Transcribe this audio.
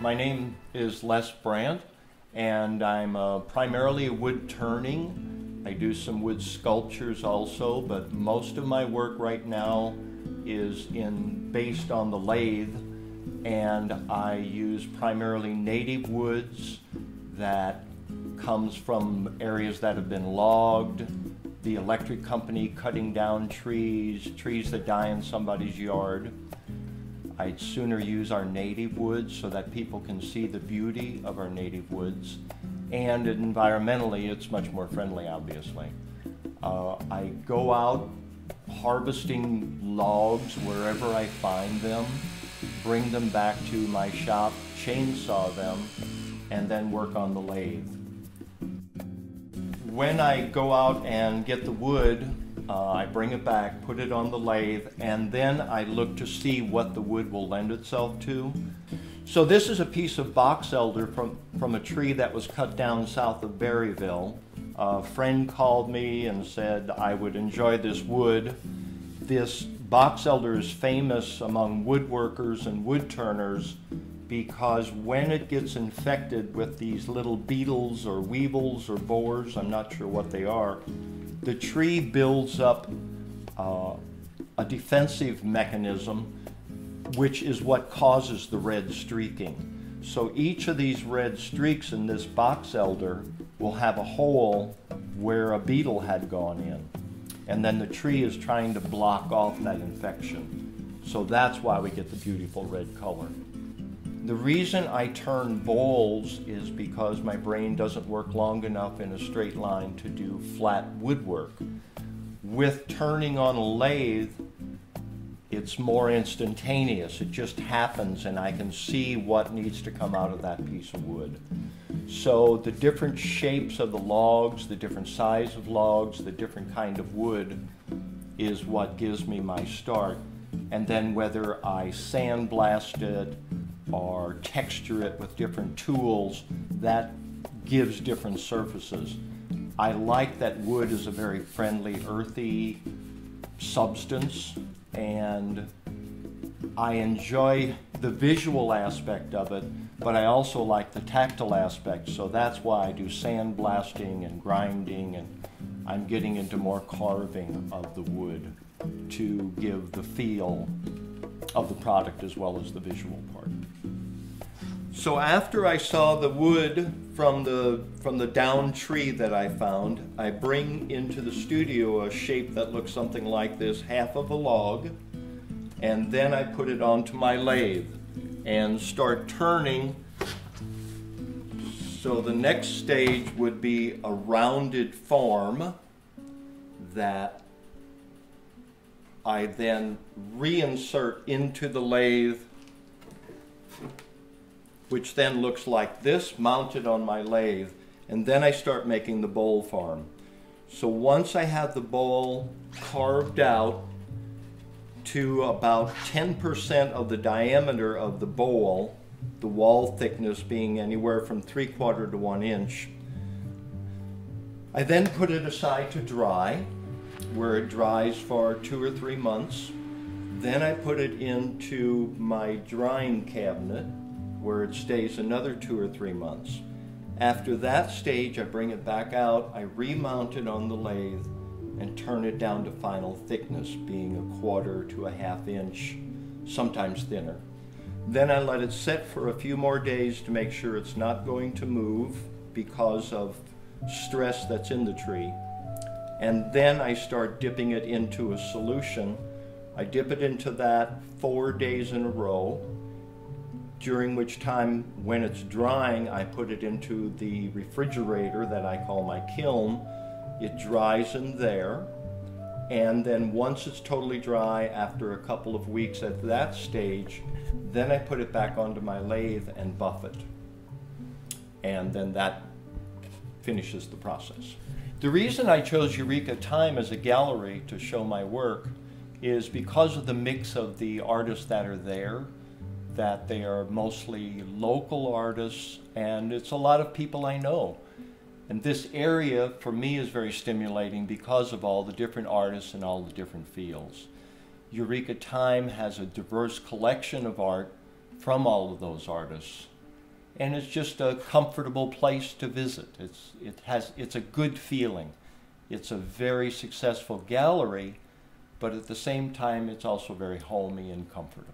My name is Brandt, and I'm primarily wood turning. I do some wood sculptures also, but most of my work right now is based on the lathe, and I use primarily native woods that comes from areas that have been logged, the electric company cutting down trees that die in somebody's yard. I'd sooner use our native woods so that people can see the beauty of our native woods, and environmentally it's much more friendly, obviously. I go out harvesting logs wherever I find them, bring them back to my shop, chainsaw them, and then work on the lathe. When I go out and get the wood, I bring it back, put it on the lathe, and then I look to see what the wood will lend itself to. So this is a piece of box elder from a tree that was cut down south of Berryville. A friend called me and said I would enjoy this wood. This box elder is famous among woodworkers and wood turners because when it gets infected with these little beetles or weevils or borers, I'm not sure what they are, the tree builds up a defensive mechanism, which is what causes the red streaking. So each of these red streaks in this box elder will have a hole where a beetle had gone in. And then the tree is trying to block off that infection. So that's why we get the beautiful red color. The reason I turn bowls is because my brain doesn't work long enough in a straight line to do flat woodwork. With turning on a lathe, it's more instantaneous. It just happens and I can see what needs to come out of that piece of wood. So the different shapes of the logs, the different size of logs, the different kind of wood is what gives me my start. And then whether I sandblast it or texture it with different tools, that gives different surfaces. I like that wood is a very friendly, earthy substance, and I enjoy the visual aspect of it, but I also like the tactile aspect, so that's why I do sandblasting and grinding, and I'm getting into more carving of the wood to give the feel of the product as well as the visual part. So after I saw the wood from the down tree that I found, I bring into the studio a shape that looks something like this, half of a log, and then I put it onto my lathe and start turning. So the next stage would be a rounded form that I then reinsert into the lathe, which then looks like this mounted on my lathe, and then I start making the bowl form. So once I have the bowl carved out to about 10% of the diameter of the bowl, the wall thickness being anywhere from 3/4 to 1 inch, I then put it aside to dry, where it dries for 2 or 3 months. Then I put it into my drying cabinet, where it stays another 2 or 3 months. After that stage, I bring it back out, I remount it on the lathe, and turn it down to final thickness, being 1/4 to 1/2 inch, sometimes thinner. Then I let it set for a few more days to make sure it's not going to move because of stress that's in the tree. And then I start dipping it into a solution. I dip it into that 4 days in a row, during which time, when it's drying, I put it into the refrigerator that I call my kiln. It dries in there, and then once it's totally dry, after a couple of weeks at that stage, then I put it back onto my lathe and buff it. And then that finishes the process. The reason I chose Eureka Time as a gallery to show my work is because of the mix of the artists that are there, that they are mostly local artists, and it's a lot of people I know. And this area, for me, is very stimulating because of all the different artists and all the different fields. Eureka Time has a diverse collection of art from all of those artists. and it's just a comfortable place to visit. It's a good feeling. It's a very successful gallery, but at the same time, it's also very homey and comfortable.